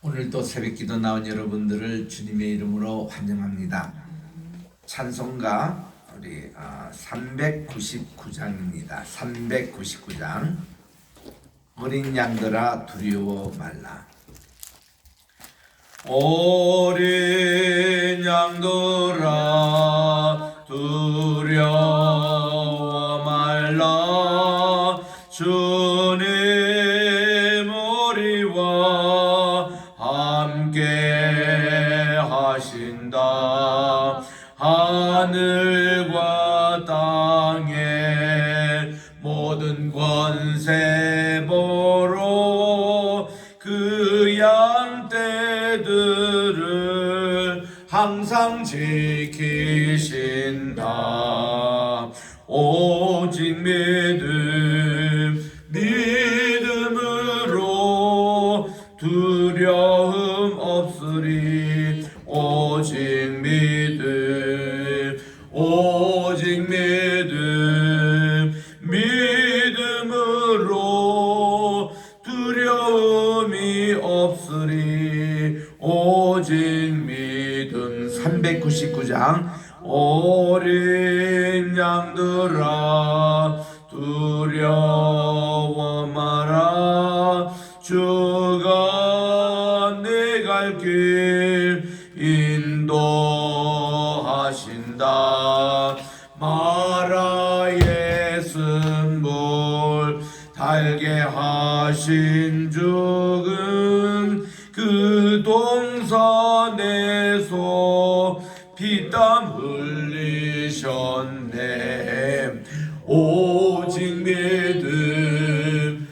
오늘 또 새벽기도 나온 여러분들을 주님의 이름으로 환영합니다. 찬송가 우리 399장입니다. 399장 어린 양들아 두려워 말라. 어린 양들아 두려워 말라. 주님 우리와 함께 하신다. 하늘과 땅의 모든 권세 보러 그 양떼들을 항상 지키신다. 오직 믿음으로 두려움 없으리. 오직 믿음으로 두려움이 없으리. 오직 믿음. 399장 어린 양들아 두려워 마라. 주가 내 갈 길 인도하신다. 마라의 쓴물 달게 하신 주은 그 동산에서 피땀 흘리셨네. 오직 믿음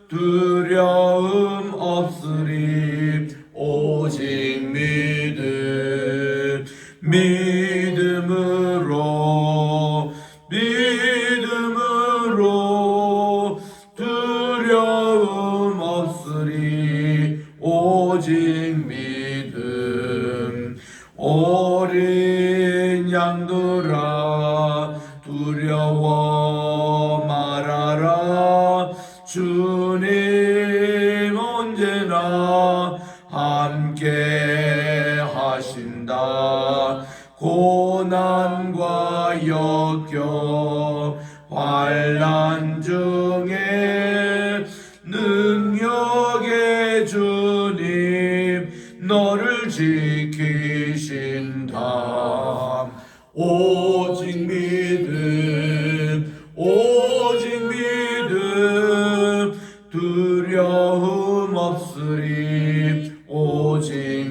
두려움 없으리. 오직 믿음으로 두려움 없으리. 오직 믿음. 어린 양들아 두려워 말아라. 주님 언제나 함께 하신다. 고난과 역경 환난 중에 능력의 주님 너를 지키신다. 오직 믿음 두려움 없으리. 오직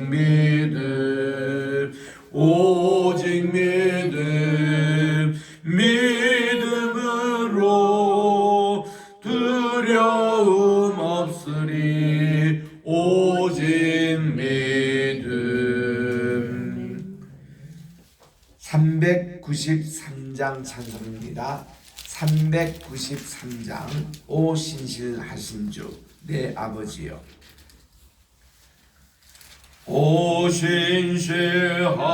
믿음으로 두려움 없으리. 오직 믿음. 393장 찬송입니다. 393장 오 신실하신 주 내 아버지여. 오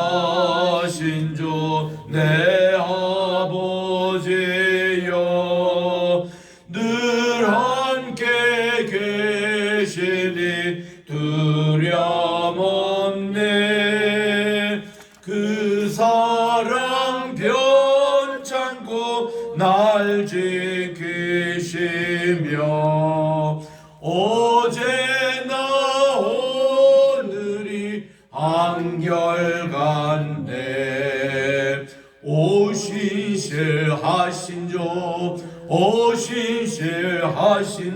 신실하신 주 내 아버지여. 늘 함께 계시니 두려움 없네. 그 사랑 변찮고 날 지키시며 어제나 오늘이 한결같네. 오 신실하신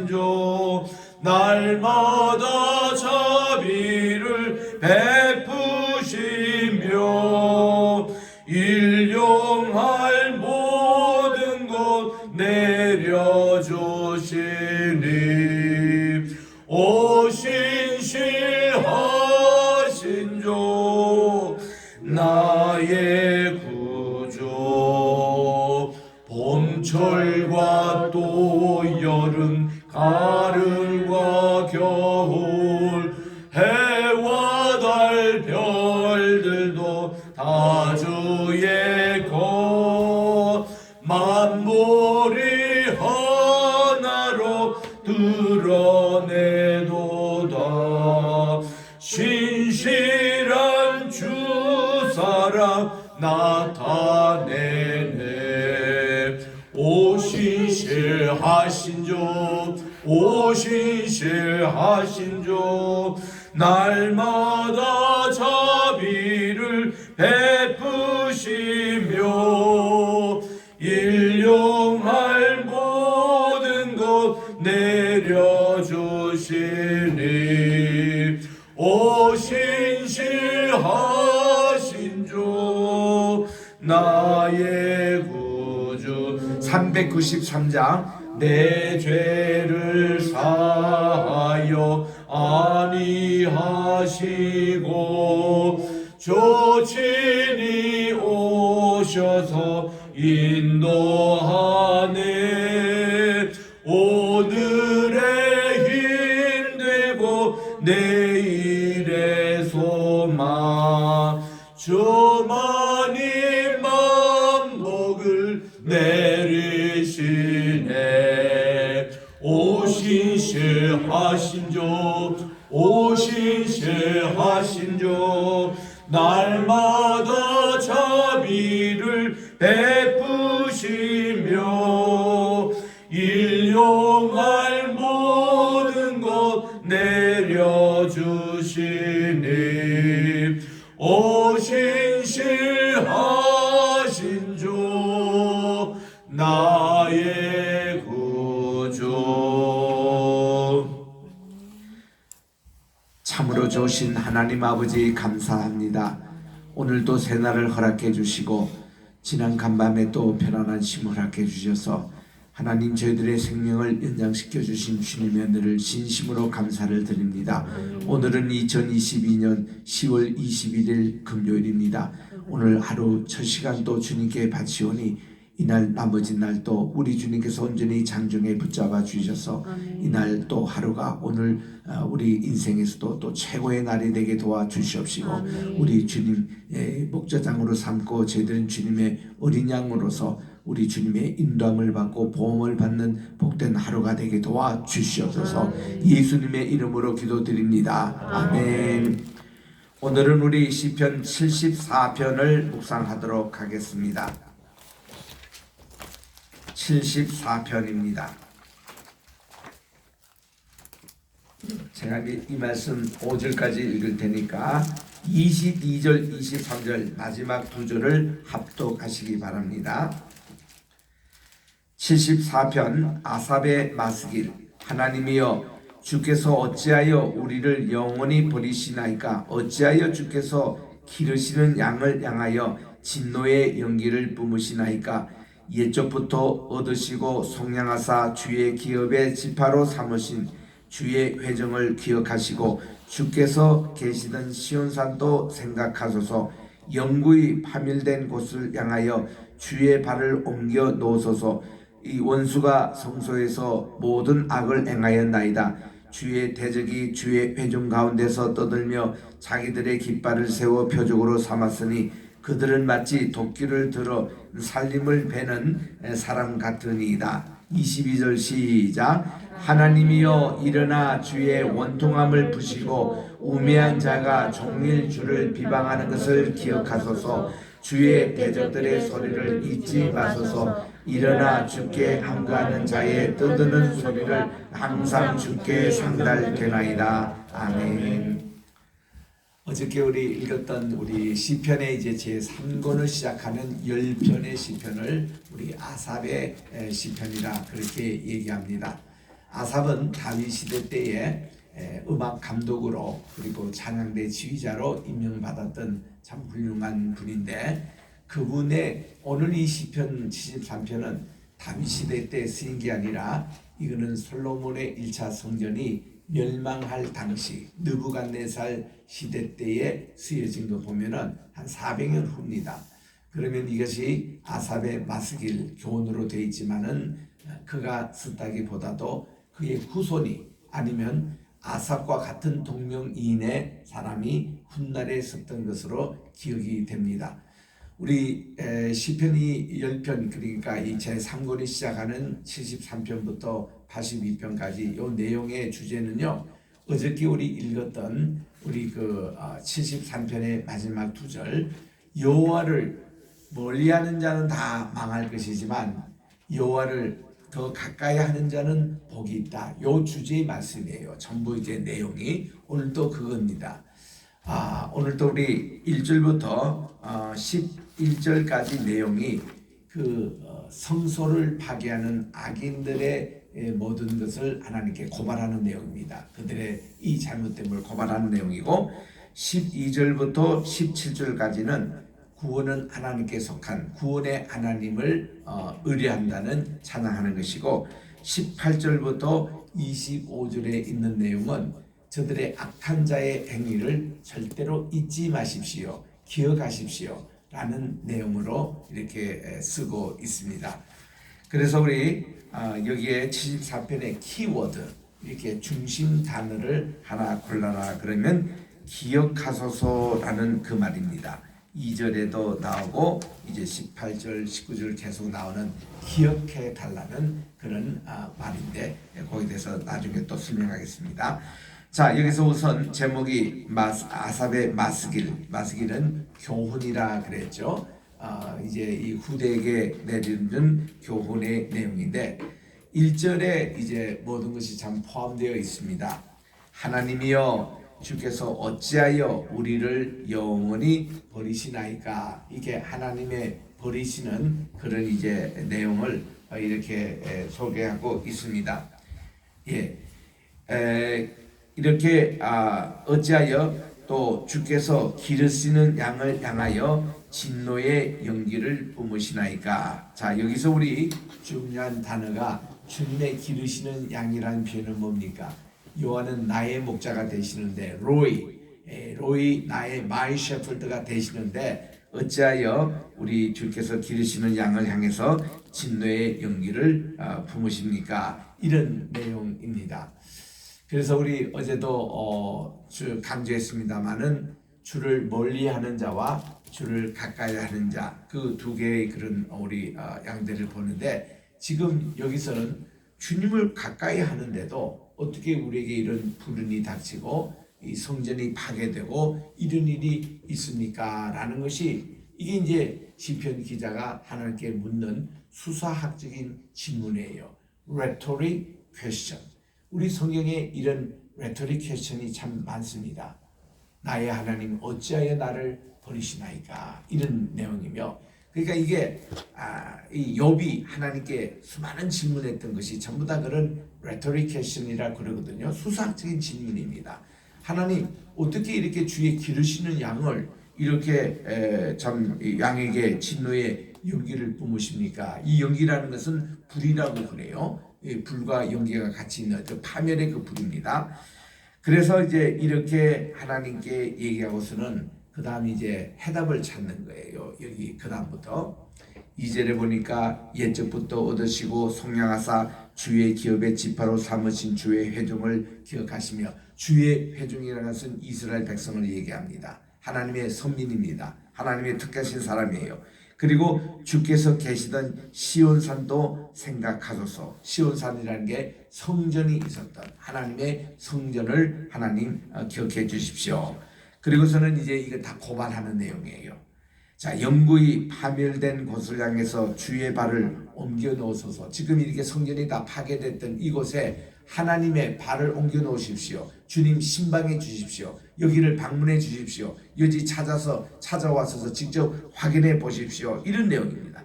주 날마다 자비를 베푸시며 일용할 모든 것 내려주시니. 오 신실하신 주 나의 구주. 봄철과 또 여름 가을과 겨울 해와 달 별들도 다 주의 것. 만물이 하나로 드러내도다. 신실한 주 사랑 나타내네. 오 신실하신 주, 오 신실하신 주, 날마다 자비를 베푸시며 일용할 모든 것 내려주시니. 오 신실하신 주, 나의 구주. 393장. 내 죄를 사하여 아니하시고 조친히 오셔서 인도하네. 오늘의 힘되고 내일의 소망, 주만이 만복을 내리시네. 오 신실하신 주, 오 신실하신 주, 날마다 자비를 베푸시며 일용할 모든 것 내려주시니. 오 신실하신 주, 나의 구주. 참으로 좋으신 하나님 아버지 감사합니다. 오늘도 새날을 허락해 주시고 지난 간밤에 또 편안한 쉼 허락해 주셔서 하나님 저희들의 생명을 연장시켜 주신 주님의 은혜를 진심으로 감사를 드립니다. 오늘은 2022년 10월 21일 금요일입니다. 오늘 하루 첫 시간도 주님께 바치오니 이날 나머지 날 또 우리 주님께서 온전히 장정에 붙잡아 주셔서 이날 또 하루가 오늘 우리 인생에서도 또 최고의 날이 되게 도와주시옵시고 우리 주님의 목자장으로 삼고 저희들은 주님의 어린 양으로서 우리 주님의 인도함을 받고 보험을 받는 복된 하루가 되게 도와주시옵소서. 예수님의 이름으로 기도드립니다. 아멘. 오늘은 우리 시편 74편을 묵상하도록 하겠습니다. 74편입니다. 제가 이 말씀 5절까지 읽을 테니까 22절, 23절 마지막 두 절을 합독하시기 바랍니다. 74편 아삽의 마스길. 하나님이여 주께서 어찌하여 우리를 영원히 버리시나이까. 어찌하여 주께서 기르시는 양을 향하여 진노의 연기를 뿜으시나이까. 옛적부터 얻으시고 속량하사 주의 기업의 지파로 삼으신 주의 회정을 기억하시고 주께서 계시던 시온산도 생각하소서. 영구히 파멸된 곳을 향하여 주의 발을 옮겨 놓으소서. 이 원수가 성소에서 모든 악을 행하였나이다. 주의 대적이 주의 회중 가운데서 떠들며 자기들의 깃발을 세워 표적으로 삼았으니 그들은 마치 도끼를 들어 살림을 베는 사람 같으니이다. 22절 시작. 하나님이여 일어나 주의 원통함을 부시고 우매한 자가 종일 주를 비방하는 것을 기억하소서. 주의 대적들의 소리를 잊지 마소서. 일어나 주께 항거하는 자의 떠드는 소리를 항상 주께 상달되나이다. 아멘. 어저께 우리 읽었던 우리 시편의 이제 제3권을 시작하는 10편의 시편을 우리 아삽의 시편이라 그렇게 얘기합니다. 아삽은 다윗 시대 때에 음악 감독으로 그리고 찬양대 지휘자로 임명받았던 참 훌륭한 분인데, 그분의 오늘 이 시편 73편은 다윗 시대 때 쓰인 게 아니라 이거는 솔로몬의 1차 성전이 멸망할 당시 느부갓네살 시대 때에 쓰여진 거 보면은 한 400년 후입니다. 그러면 이것이 아삽의 마스길 교훈으로 되어 있지만은 그가 썼다기보다도 그의 후손이 아니면 아삽과 같은 동명이인의 사람이 훗날에 썼던 것으로 기억이 됩니다. 우리 시편이 10편, 그러니까 이 제3권이 시작하는 73편부터 82편까지 요 내용의 주제는요. 어저께 우리 읽었던 우리 73편의 마지막 두 절, 여호와를 멀리하는 자는 다 망할 것이지만 여호와를 더 가까이 하는 자는 복이 있다. 요 주제의 말씀이에요. 전부 이제 내용이 오늘도 그겁니다. 오늘도 우리 1절부터 11절까지 내용이 성소를 파괴하는 악인들의 모든 것을 하나님께 고발하는 내용입니다. 그들의 이 잘못됨을 고발하는 내용이고 12절부터 17절까지는 구원은 하나님께 속한 구원의 하나님을 의뢰한다는 찬양하는 것이고 18절부터 25절에 있는 내용은 저들의 악한 자의 행위를 절대로 잊지 마십시오. 기억하십시오. 라는 내용으로 이렇게 쓰고 있습니다. 그래서 우리 여기에 74편의 키워드 이렇게 중심 단어를 하나 골라라 그러면 기억하소서라는 그 말입니다. 2절에도 나오고 이제 18절, 19절 계속 나오는 기억해 달라는 그런 말인데 거기에 대해서 나중에 또 설명하겠습니다. 자, 여기서 우선 제목이 아삽의 마스길은 교훈이라 그랬죠. 이제 이 후대에게 내리는 교훈의 내용인데 1절에 이제 모든 것이 참 포함되어 있습니다. 하나님이여 주께서 어찌하여 우리를 영원히 버리시나이까. 이게 하나님의 버리시는 그런 이제 내용을 이렇게 소개하고 있습니다. 이렇게 어찌하여 또 주께서 기르시는 양을 향하여 진노의 연기를 뿜으시나이까. 자, 여기서 우리 중요한 단어가 주님의 기르시는 양이라는 표현은 뭡니까? 요한은 나의 목자가 되시는데 로이 나의 마이 셰퍼드가 되시는데 어찌하여 우리 주께서 기르시는 양을 향해서 진노의 연기를 품으십니까? 이런 내용입니다. 그래서 우리 어제도 강조했습니다마는 주를 멀리하는 자와 주를 가까이 하는 자 그 두 개의 그런 우리 양대를 보는데 지금 여기서는 주님을 가까이 하는데도 어떻게 우리에게 이런 불운이 닥치고 이 성전이 파괴되고 이런 일이 있습니까? 라는 것이 이게 이제 시편 기자가 하나님께 묻는 수사학적인 질문이에요. Rhetoric question. 우리 성경에 이런 레토릭 퀘스천이 참 많습니다. 나의 하나님 어찌하여 나를 버리시나이까 이런 내용이며 그러니까 이게 이 욥이 하나님께 수많은 질문했던 것이 전부 다 그런 레토릭 퀘스천이라 그러거든요. 수사학적인 질문입니다. 하나님 어떻게 이렇게 주의 기르시는 양을 이렇게 참 양에게 진노의 연기를 뿜으십니까? 이 연기라는 것은 불이라고 그래요. 불과 연기가 같이 있는 그 파멸의 그 불입니다. 그래서 이제 이렇게 하나님께 얘기하고서는 그 다음 이제 해답을 찾는 거예요. 여기 그 다음부터 2절에 보니까 옛적부터 얻으시고 속량하사 주의 기업의 지파로 삼으신 주의 회중을 기억하시며 주의 회중이라는 것은 이스라엘 백성을 얘기합니다. 하나님의 선민입니다. 하나님의 특하신 사람이에요. 그리고 주께서 계시던 시온산도 생각하소서. 시온산이라는 게 성전이 있었던 하나님의 성전을 하나님 기억해 주십시오. 그리고서는 이제 이거 다 고발하는 내용이에요. 자, 영구히 파멸된 곳을 향해서 주의 발을 옮겨 놓으소서. 지금 이렇게 성전이 다 파괴됐던 이곳에 하나님의 발을 옮겨 놓으십시오. 주님 신방해 주십시오. 여기를 방문해 주십시오. 여기 찾아와서 직접 확인해 보십시오. 이런 내용입니다.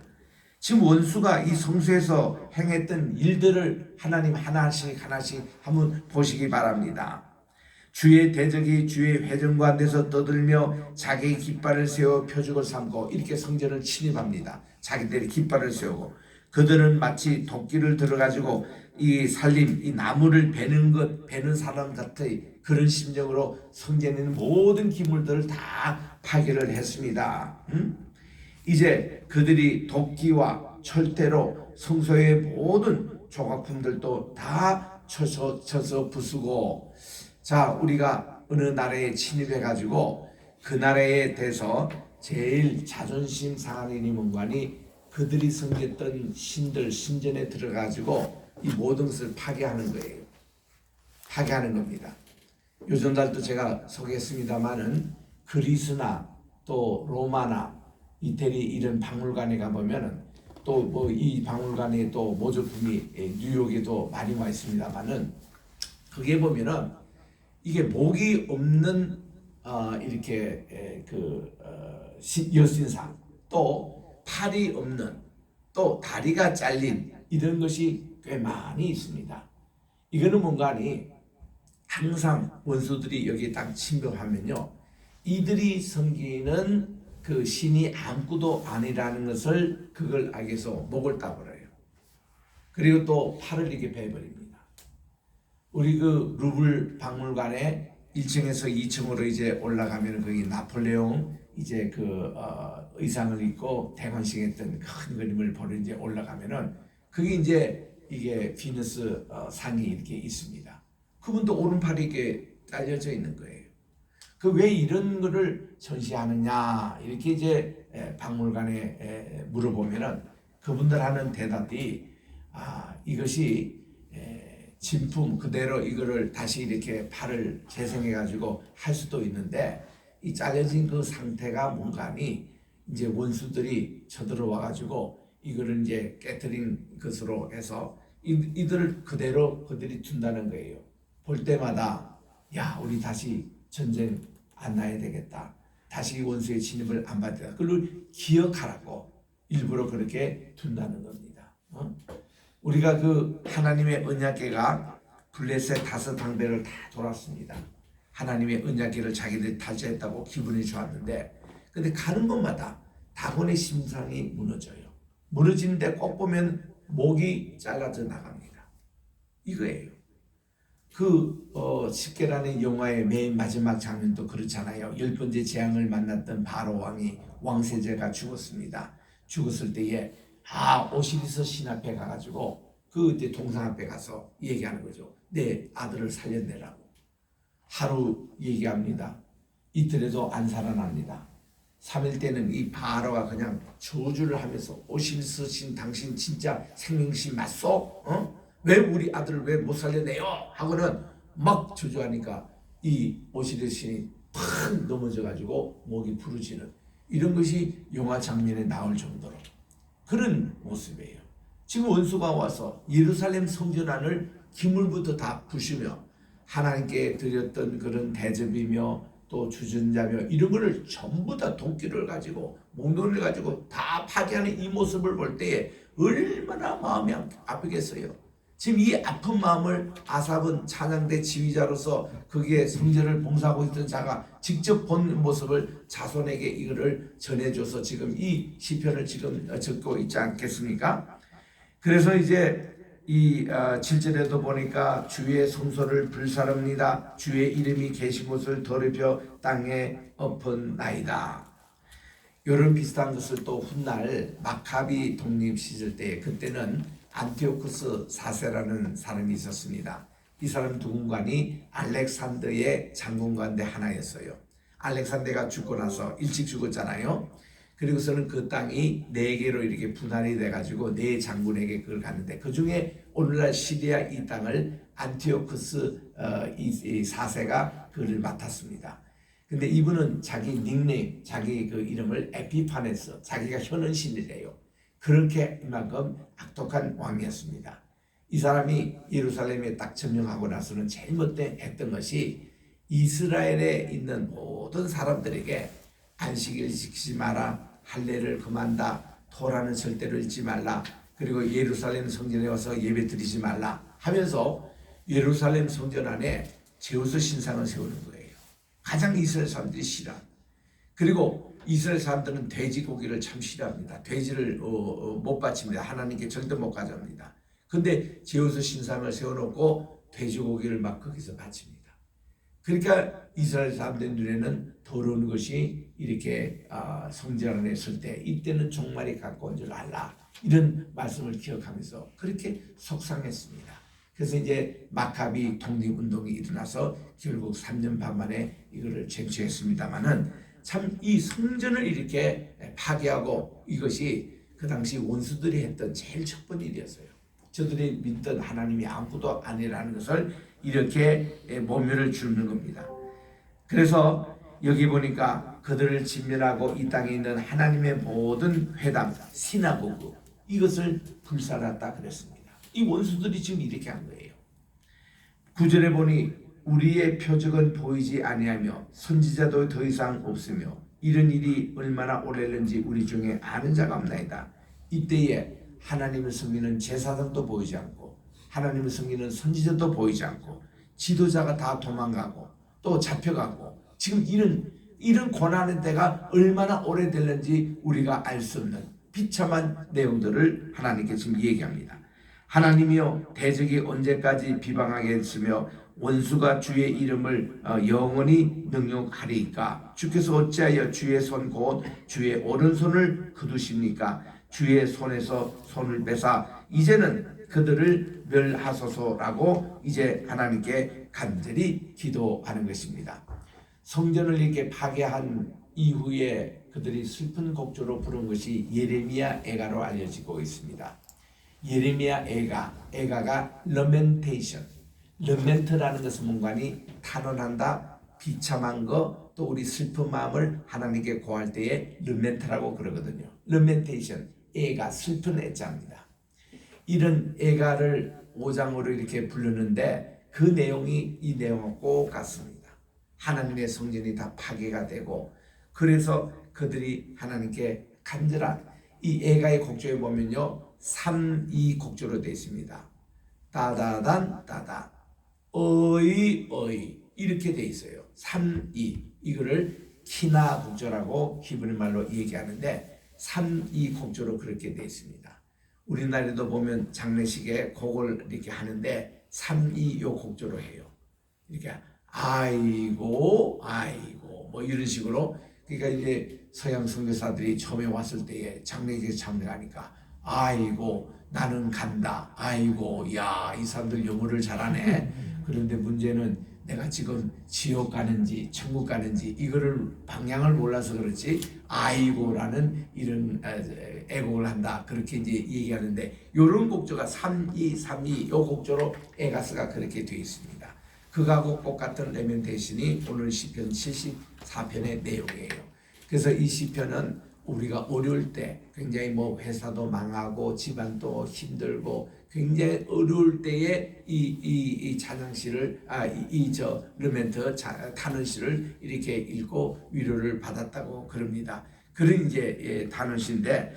지금 원수가 이 성소에서 행했던 일들을 하나님 하나씩 한번 보시기 바랍니다. 주의 대적이 주의 회전 가운데서 떠들며 자기의 깃발을 세워 표적을 삼고 이렇게 성전을 침입합니다. 자기들이 깃발을 세우고 그들은 마치 도끼를 들어가지고 이 살림, 이 나무를 베는 사람 같의 그런 심정으로 성전에 있는 모든 기물들을 다 파괴를 했습니다. 이제 그들이 도끼와 철대로 성소의 모든 조각품들도 다 쳐서 부수고 자, 우리가 어느 나라에 침입해 가지고 그 나라에 대해서 제일 자존심 상하는 인문관이 그들이 섬겼던 신전에 들어가지고 이 모든 것을 파괴하는 거예요. 파괴하는 겁니다. 요전날도 제가 소개했습니다마는 그리스나 또 로마나 이태리 이런 박물관에 가보면은 또 뭐 이 박물관에 또 모조품이 뉴욕에도 많이 와 있습니다마는 거기에 보면은 이게 목이 없는 이렇게 여신상, 또 팔이 없는, 또 다리가 잘린 이런 것이 꽤 많이 있습니다. 이거는 뭔가니 항상 원수들이 여기 딱 침입하면요, 이들이 섬기는 그 신이 아무것도 아니라는 것을 그걸 알게 해서 목을 따버려요. 그리고 또 팔을 이렇게 베버립니다. 우리 그 루블 박물관에 1층에서 2층으로 이제 올라가면 거기 나폴레옹 이제 의상을 입고 대관식했던 큰 그림을 보러 이제 올라가면은 그게 이제 이게 비너스 상이 이렇게 있습니다. 그분도 오른팔이 이렇게 잘려져 있는 거예요. 그 왜 이런 거를 전시하느냐 이렇게 이제 박물관에 물어보면은 그분들 하는 대답이 이것이 진품 그대로 이거를 다시 이렇게 팔을 재생해 가지고 할 수도 있는데 이 잘려진 그 상태가 뭔가니 이제 원수들이 쳐들어와 가지고 이거를 이제 깨트린 것으로 해서 이들을 그대로 그들이 둔다는 거예요. 볼 때마다 야 우리 다시 전쟁 안 나야 되겠다. 다시 원수의 진입을 안 받겠다. 그걸 기억하라고 일부러 그렇게 둔다는 겁니다. 우리가 그 하나님의 언약궤가 블레셋 5방배를 다 돌았습니다. 하나님의 언약궤를 자기들이 탈취했다고 기분이 좋았는데 근데 가는 곳마다 다곤의 심상이 무너져요. 무너지는데 꼭 보면 목이 잘라져 나갑니다. 이거예요. 십계라는 영화의 맨 마지막 장면도 그렇잖아요. 10번째 재앙을 만났던 바로 왕이 왕세제가 죽었습니다. 죽었을 때에 오시리스 신 앞에 가가지고 이제 동상 앞에 가서 얘기하는 거죠. 내 아들을 살려내라고. 하루 얘기합니다. 이틀에도 안 살아납니다. 3일 때는 이 바로가 그냥 저주를 하면서 오시리스 신 당신 진짜 생명신 맞소? 왜 우리 아들을 왜 못 살려내요? 하고는 막 저주하니까 이 오시리스 신이 팍 넘어져가지고 목이 부러지는 이런 것이 영화 장면에 나올 정도로 그런 모습이에요. 지금 원수가 와서 예루살렘 성전 안을 기물부터 다 부수며 하나님께 드렸던 그런 대접이며 또 주전자며 이런 거를 전부 다 도끼를 가지고 몽둥이를 가지고 다 파괴하는 이 모습을 볼 때에 얼마나 마음이 아프겠어요. 지금 이 아픈 마음을 아삽은 찬양대 지휘자로서 거기에 성전을 봉사하고 있던 자가 직접 본 모습을 자손에게 이거를 전해줘서 지금 이 시편을 지금 적고 있지 않겠습니까? 그래서 이제 이 7절에도 보니까 주의 성소를 불사릅니다. 주의 이름이 계신 곳을 더럽혀 땅에 엎은나이다. 이런 비슷한 것을 또 훗날 마카비 독립 시절 때 그때는 안티오쿠스 4세라는 사람이 있었습니다. 이 사람 누군가니 알렉산더의 장군관대 하나였어요. 알렉산더가 죽고 나서 일찍 죽었잖아요. 그리고서는 그 땅이 4개로 이렇게 분할이 돼가지고 4장군에게 그걸 갔는데 그 중에 오늘날 시리아 이 땅을 안티오쿠스 4세가 그를 맡았습니다. 근데 이분은 자기 닉네임, 자기 그 이름을 에피파네스, 자기가 현원신이래요. 그렇게 이만큼 악독한 왕이었습니다. 이 사람이 예루살렘에 딱 점령하고 나서는 제일 먼저 했던 것이 이스라엘에 있는 모든 사람들에게 안식일 지키지 마라, 할례를 금한다, 토라는 절대로 읽지 말라, 그리고 예루살렘 성전에 와서 예배 드리지 말라 하면서 예루살렘 성전 안에 제우스 신상을 세우는 거예요. 가장 이스라엘 사람들이 싫어. 그리고 이스라엘 사람들은 돼지고기를 참 싫어합니다. 돼지를 못 바칩니다. 하나님께 절대 못 가져옵니다. 근데 제우스 신상을 세워놓고 돼지고기를 막 거기서 바칩니다. 그러니까 이스라엘 사람들 눈에는 더러운 것이 이렇게 성전 안에 있을 때 이때는 종말이 가까운 줄 알라. 이런 말씀을 기억하면서 그렇게 속상했습니다. 그래서 이제 마카비 독립운동이 일어나서 결국 3년 반 만에 이거를 쟁취했습니다마는 참 이 성전을 이렇게 파괴하고 이것이 그 당시 원수들이 했던 제일 첫 번째 일이었어요. 저들이 믿던 하나님이 아무것도 아니라는 것을 이렇게 모면을 주는 겁니다. 그래서 여기 보니까 그들을 진멸하고 이 땅에 있는 하나님의 모든 회당, 시나고그 이것을 불살랐다 그랬습니다. 이 원수들이 지금 이렇게 한 거예요. 9절에 보니 우리의 표적은 보이지 아니하며 선지자도 더 이상 없으며 이런 일이 얼마나 오래는지 우리 중에 아는 자가 없나이다. 이때에 하나님을 섬기는 제사장도 보이지 않고 하나님을 섬기는 선지자도 보이지 않고 지도자가 다 도망가고 또 잡혀가고 지금 이런 고난의 때가 얼마나 오래됐는지 우리가 알 수 없는 비참한 내용들을 하나님께 지금 얘기합니다. 하나님이여 대적이 언제까지 비방하겠으며 원수가 주의 이름을 영원히 능욕하리이까. 주께서 어찌하여 주의 손 곧 주의 오른손을 거두십니까? 주의 손에서 손을 빼사 이제는 그들을 멸하소서라고 이제 하나님께 간절히 기도하는 것입니다. 성전을 이렇게 파괴한 이후에 그들이 슬픈 곡조로 부른 것이 예레미야 애가로 알려지고 있습니다. 예레미야 애가가 lamentation, lamen트라는 것은 뭔가니 탄원한다, 비참한 거, 또 우리 슬픈 마음을 하나님께 고할 때에 lamen트라고 그러거든요. lamentation, 애가 슬픈 애자입니다. 이런 애가를 5장으로 이렇게 부르는데 그 내용이 이 내용과 꼭 같습니다. 하나님의 성전이 다 파괴가 되고 그래서 그들이 하나님께 간절한 이 애가의 곡조에 보면요 3이 곡조로 되어 있습니다. 따다단 따다 어이 이렇게 되어 있어요. 3이 이거를 키나 곡조라고 히브리 말로 얘기하는데 3이 곡조로 그렇게 되어 있습니다. 우리나라에도 보면 장례식에 곡을 이렇게 하는데 3이 요 곡조로 해요. 이렇게 아이고 뭐 이런 식으로. 그러니까 이제 서양 선교사들이 처음에 왔을 때에 장례식에 참여하니까 아이고 나는 간다. 아이고 야 이 사람들 영어를 잘하네. 그런데 문제는 내가 지금 지옥 가는지 천국 가는지 이거를 방향을 몰라서 그렇지 아이고라는 이런 애곡을 한다 그렇게 이제 얘기하는데 이런 곡조가 3이 요 곡조로 에가스가 그렇게 되어 있습니다. 그거하고 똑같은 레멘테이션이 오늘 시편 74편의 내용이에요. 그래서 이 시편은 우리가 어려울 때 굉장히 뭐 회사도 망하고 집안도 힘들고 굉장히 어려울 때에 이 찬양시를 르멘트 탄원시를 이렇게 읽고 위로를 받았다고 그럽니다. 그런 이제 탄원시인데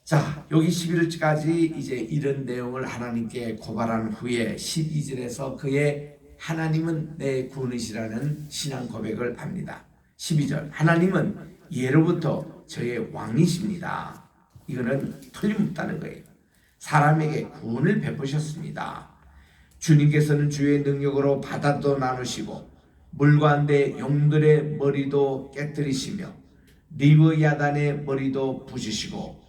자 여기 11절까지 이제 이런 내용을 하나님께 고발한 후에 12절에서 그의 하나님은 내 구원이시라는 신앙 고백을 합니다. 12절 하나님은 예로부터 저의 왕이십니다. 이거는 틀림없다는 거예요. 사람에게 구원을 베푸셨습니다. 주님께서는 주의 능력으로 바다도 나누시고 물과한데 용들의 머리도 깨뜨리시며 리브야단의 머리도 부수시고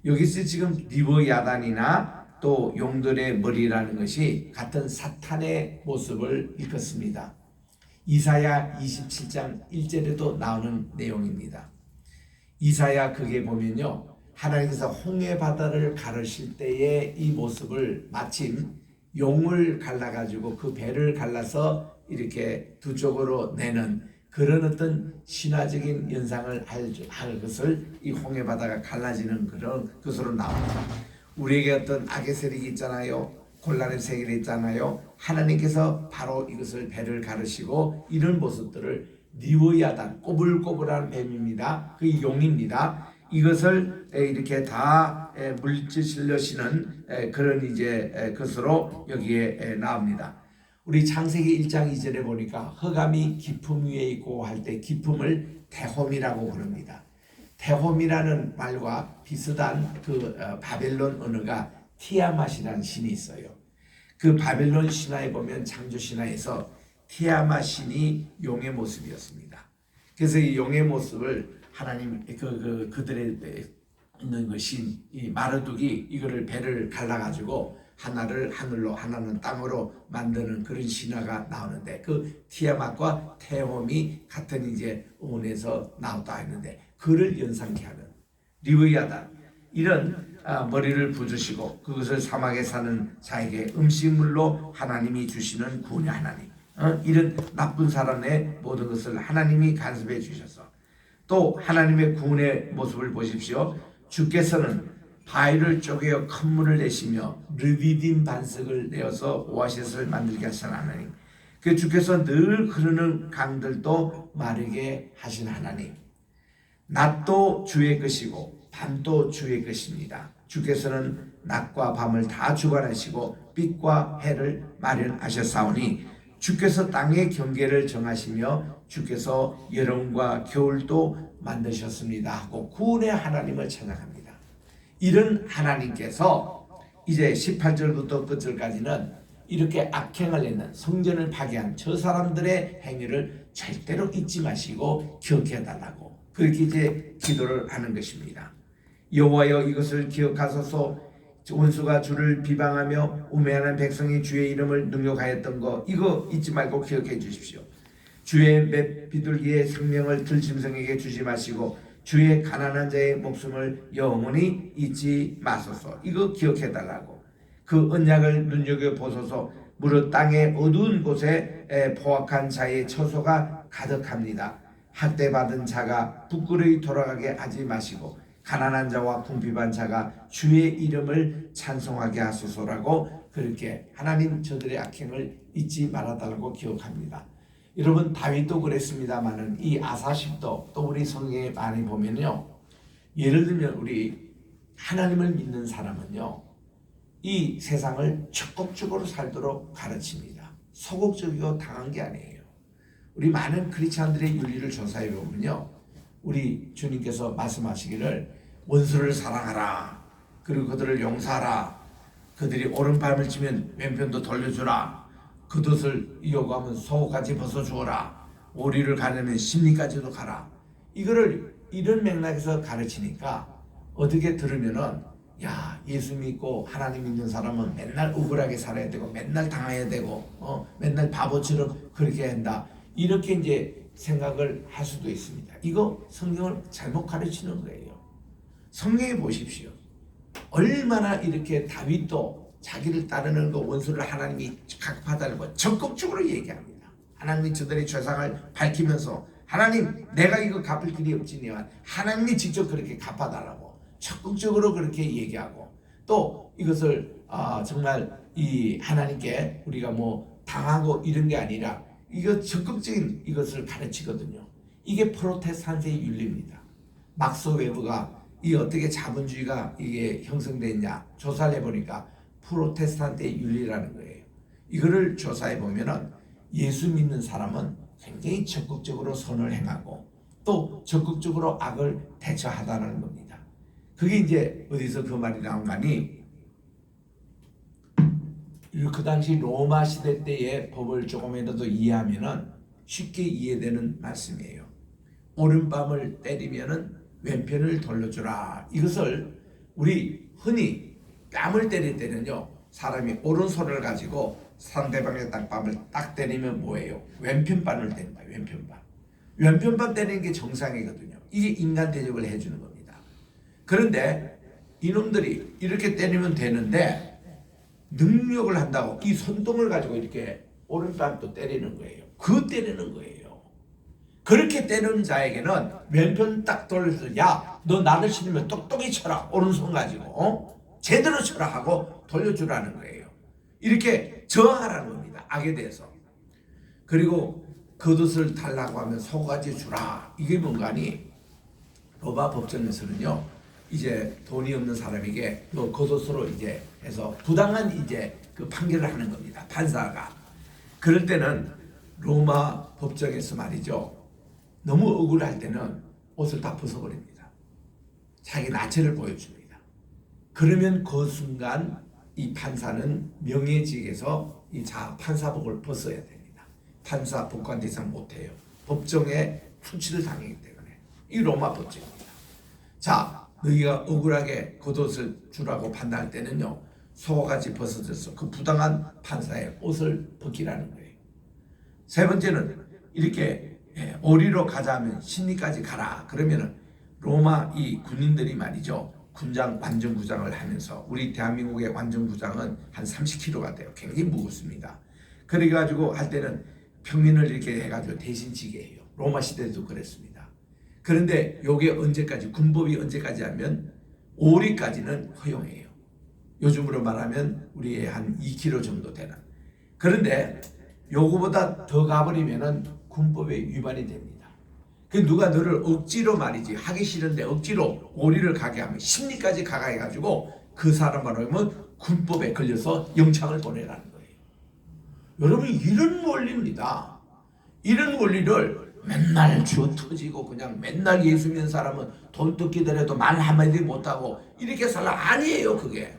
여기서 지금 리브야단이나 또 용들의 머리라는 것이 같은 사탄의 모습을 일컫습니다. 이사야 27장 1절에도 나오는 내용입니다. 이사야 그게 보면요 하나님께서 홍해 바다를 가르실 때의 이 모습을 마침 용을 갈라가지고 그 배를 갈라서 이렇게 두 쪽으로 내는 그런 어떤 신화적인 연상을 할 것을 이 홍해 바다가 갈라지는 그런 것으로 나옵니다. 우리에게 어떤 악의 세력이 있잖아요. 곤란의 세력이 있잖아요. 하나님께서 바로 이것을 배를 가르시고 이런 모습들을 리워야단 꼬불꼬불한 뱀입니다. 그 용입니다. 이것을 이렇게 다 물질시는 그런 이제 것으로 여기에 나옵니다. 우리 창세기 1장 2절에 보니까 흑암이 기품 위에 있고 할 때 기품을 대홈이라고 부릅니다. 대홈이라는 말과 비슷한 그 바벨론 언어가 티아맛이라는 신이 있어요. 그 바벨론 신화에 보면 창조 신화에서 티아맛 신이 용의 모습이었습니다. 그래서 이 용의 모습을 하나님 그들의 있는 그 신 이 마르둑이 이거를 배를 갈라가지고 하나를 하늘로 하나는 땅으로 만드는 그런 신화가 나오는데 그 티아맛과 테홈이 같은 이제 원에서 나왔다 했는데 그를 연상케 하는 리브야단 이런 머리를 부주시고 그것을 사막에 사는 자에게 음식물로 하나님이 주시는 구원의 하나님, 이런 나쁜 사람의 모든 것을 하나님이 간섭해 주셔서 또 하나님의 구원의 모습을 보십시오. 주께서는 바위를 쪼개어 큰 물을 내시며 르비딤 반석을 내어서 오아시스를 만들게 하신 하나님, 그 주께서 늘 흐르는 강들도 마르게 하신 하나님, 낮도 주의 것이고 밤도 주의 것입니다. 주께서는 낮과 밤을 다 주관하시고 빛과 해를 마련하셨사오니 주께서 땅의 경계를 정하시며 주께서 여름과 겨울도 만드셨습니다 하고 구원의 하나님을 찬양합니다. 이런 하나님께서 이제 18절부터 끝절까지는 이렇게 악행을 했는, 성전을 파괴한 저 사람들의 행위를 절대로 잊지 마시고 기억해 달라고 그렇게 이제 기도를 하는 것입니다. 여호와여, 이것을 기억하소서. 원수가 주를 비방하며 우매하는 백성이 주의 이름을 능욕하였던 거, 이거 잊지 말고 기억해 주십시오. 주의 몇 비둘기의 생명을 들짐승에게 주지 마시고 주의 가난한 자의 목숨을 영원히 잊지 마소서. 이거 기억해 달라고. 그 언약을 눈여겨보소서. 무릇 땅의 어두운 곳에 포악한 자의 처소가 가득합니다. 학대받은 자가 부끄러이 돌아가게 하지 마시고 가난한 자와 궁핍한 자가 주의 이름을 찬송하게 하소서라고 그렇게 하나님 저들의 악행을 잊지 말아달라고 기억합니다. 여러분, 다윗도 그랬습니다만은 이 아사십도 또 우리 성경에 많이 보면요, 예를 들면 우리 하나님을 믿는 사람은요 이 세상을 적극적으로 살도록 가르칩니다. 소극적이고 당한 게 아니에요. 우리 많은 크리스찬들의 윤리를 조사해 보면요, 우리 주님께서 말씀하시기를 원수를 사랑하라, 그리고 그들을 용서하라, 그들이 오른팔을 치면 왼편도 돌려주라, 겉옷을 요구하면 속옷까지 벗어주어라, 오리를 가려면 심리까지도 가라. 이거를 이런 맥락에서 가르치니까 어떻게 들으면은, 야, 예수 믿고 하나님 믿는 사람은 맨날 억울하게 살아야 되고 맨날 당해야 되고 맨날 바보처럼 그렇게 한다, 이렇게 이제 생각을 할 수도 있습니다. 이거 성경을 잘못 가르치는 거예요. 성경에 보십시오. 얼마나 이렇게 다윗도 자기를 따르는 그 원수를 하나님이 갚아달라고 적극적으로 얘기합니다. 하나님이 저들의 죄상을 밝히면서 하나님, 내가 이거 갚을 길이 없지니와 하나님이 직접 그렇게 갚아달라고 적극적으로 그렇게 얘기하고, 또 이것을 정말 이 하나님께 우리가 뭐 당하고 이런 게 아니라 이거 적극적인 이것을 가르치거든요. 이게 프로테스탄트의 윤리입니다. 막스 웨버가 이 어떻게 자본주의가 이게 형성됐냐 조사를 해보니까 프로테스탄트의 윤리라는 거예요. 이거를 조사해 보면은 예수 믿는 사람은 굉장히 적극적으로 선을 행하고 또 적극적으로 악을 대처하다는 겁니다. 그게 이제 어디서 그 말이 나온 거니, 그 당시 로마 시대 때의 법을 조금이라도 이해하면은 쉽게 이해되는 말씀이에요. 오른밤을 때리면은 왼편을 돌려주라. 이것을 우리 흔히 뺨을 때릴 때는요, 사람이 오른손을 가지고 상대방의 땅밤을 딱 때리면 뭐예요? 왼편반을 때리는 거예요. 왼편반. 왼편반 때리는 게 정상이거든요. 이게 인간 대접을 해주는 겁니다. 그런데 이놈들이 이렇게 때리면 되는데 능력을 한다고 이 손등을 가지고 이렇게 오른밤도 때리는 거예요. 그 때리는 거예요. 그렇게 때리는 자에게는 왼편 딱 돌려서, 야, 너 나를 치면 똑똑히 쳐라. 오른손 가지고 제대로 쳐라 하고 돌려주라는 거예요. 이렇게 저항하라는 겁니다. 악에 대해서. 그리고 겉옷을 달라고 하면 속옷까지 주라. 이게 뭔가니, 로마 법정에서는요, 이제 돈이 없는 사람에게 그 겉옷으로 이제 해서 부당한 이제 그 판결을 하는 겁니다. 판사가. 그럴 때는 로마 법정에서 말이죠, 너무 억울할 때는 옷을 다 벗어버립니다. 자기 나체를 보여줍니다. 그러면 그 순간 이 판사는 명예직에서 이 판사복을 벗어야 됩니다. 판사 복관 이상 못해요. 법정에 풀치를 당하기 때문에. 이 로마 법정입니다. 자, 너희가 억울하게 겉옷을 주라고 판단할 때는요, 속옷까지 벗어져서 그 부당한 판사의 옷을 벗기라는 거예요. 세 번째는 이렇게 오리로 가자 하면 심리까지 가라. 그러면은 로마 이 군인들이 말이죠, 군장 완전구장을 하면서 우리 대한민국의 완전구장은 한 30kg가 돼요. 굉장히 무겁습니다. 그래가지고 할 때는 평민을 이렇게 해가지고 대신 지게 해요. 로마 시대에도 그랬습니다. 그런데 요게 언제까지, 군법이 언제까지 하면 5리까지는 허용해요. 요즘으로 말하면 우리의 한 2kg 정도 되는. 그런데 요거보다 더 가버리면은 군법에 위반이 됩니다. 그 누가 너를 억지로 말이지, 하기 싫은데 억지로 5리를 가게 하면 10리까지 가게 해가지고 그 사람만 하면 군법에 걸려서 영창을 보내라는 거예요. 여러분, 이런 원리입니다. 이런 원리를 맨날 주어 터지고 그냥 맨날 예수 믿는 사람은 돈 뜯기더라도 말 한마디 못하고 이렇게 살라 아니에요, 그게.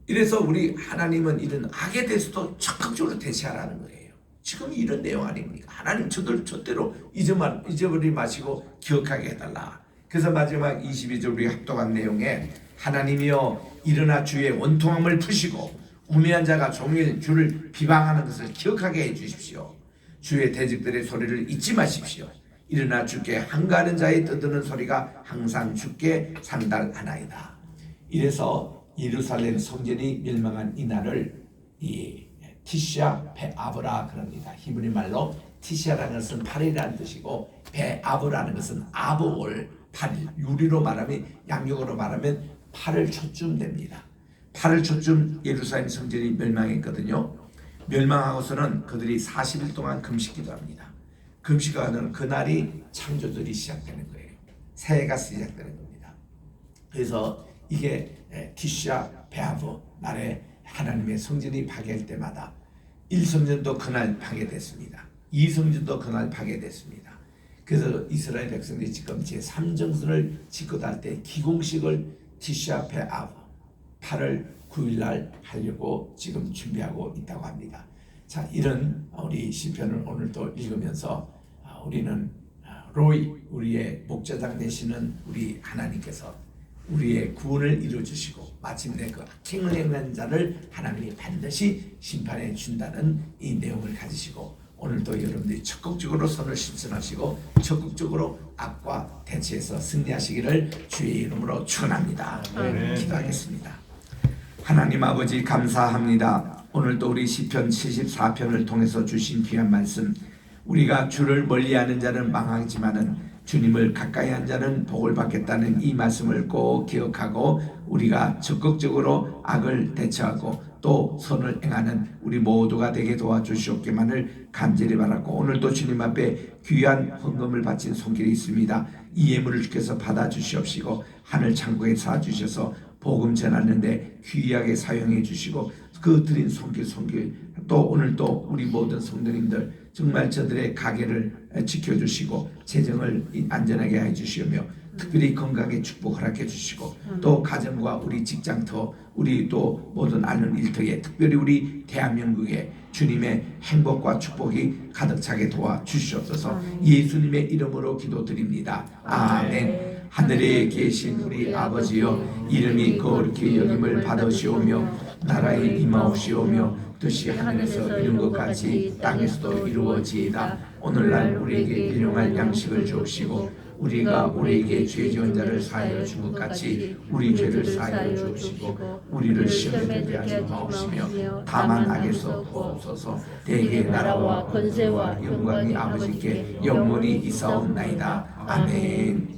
이래서 우리 하나님은 이런 악에 대해서도 적극적으로 대처하라는 거예요. 지금 이런 내용 아닙니까? 하나님 저대로 잊어버리지 마시고 기억하게 해달라. 그래서 마지막 22절 우리 합독한 내용에 하나님이여 일어나 주의 원통함을 푸시고 우매한 자가 종일 주를 비방하는 것을 기억하게 해주십시오. 주의 대적들의 소리를 잊지 마십시오. 일어나 주께 한가하는 자의 떠드는 소리가 항상 주께 상달하나이다. 이래서 예루살렘 성전이 멸망한 이날을 이 티샤 베아브라 그럽니다. 히브리 말로 티샤라는 것은 8일이라는 뜻이고 베아브라는 것은 아브월 8일, 유리로 말하면 양력으로 말하면 8월 초쯤 됩니다. 8월 초쯤 예루살렘 성전이 멸망했거든요. 멸망하고서는 그들이 40일 동안 금식기도 합니다. 금식하는 그날이 창조절이 시작되는 거예요. 새해가 시작되는 겁니다. 그래서 이게 티샤 베아브 날에 하나님의 성전이 파괴할 때마다 1성전도 그날 파괴됐습니다. 2성전도 그날 파괴됐습니다. 그래서 이스라엘 백성들이 지금 제3정신을 짓고자 할 때 기공식을 티샤 베아브 8월 9일 날 하려고 지금 준비하고 있다고 합니다. 자, 이런 우리 시편을 오늘도 읽으면서 우리는 로이, 우리의 목자장 되시는 우리 하나님께서 우리의 구원을 이루어주시고 마침내 그 악행을 행한 자를 하나님이 반드시 심판해 준다는 이 내용을 가지시고 오늘도 여러분들이 적극적으로 선을 실천하시고 적극적으로 악과 대치해서 승리하시기를 주의 이름으로 축원합니다. 기도하겠습니다. 하나님 아버지 감사합니다. 오늘도 우리 시편 74편을 통해서 주신 귀한 말씀, 우리가 주를 멀리하는 자는 망하지만은 주님을 가까이한 자는 복을 받겠다는 이 말씀을 꼭 기억하고 우리가 적극적으로 악을 대처하고 또 선을 행하는 우리 모두가 되게 도와주시옵기만을 간절히 바라고, 오늘도 주님 앞에 귀한 헌금을 바친 손길이 있습니다. 이 예물을 주께서 받아주시옵시고 하늘 창고에 쌓아주셔서 복음 전하는데 귀하게 사용해 주시고 그 드린 손길 또 오늘도 우리 모든 성도님들 정말 저들의 가게를 지켜주시고 재정을 안전하게 해주시며 특별히 건강에 축복 허락해 주시고 또 가정과 우리 직장터 우리 또 모든 아는 일터에 특별히 우리 대한민국에 주님의 행복과 축복이 가득 차게 도와주시옵소서. 예수님의 이름으로 기도드립니다. 아멘. 하늘에 계신 우리 아버지여, 이름이 거룩히 여김을 받으시오며 나라에 임하옵시오며 뜻이 하늘에서 이룬 것 같이 땅에서도 이루어지이다. 오늘날 우리에게 일용할 양식을 주옵시고 우리가 우리에게 죄 지은 자를 사하여 준 것 같이 우리 죄를 사하여 주옵시고 우리를 시험에 들게 하지 마옵시며 다만 악에서 구하옵소서. 대개 나라와 권세와 영광이 아버지께 영원히 있사옵나이다. 아멘.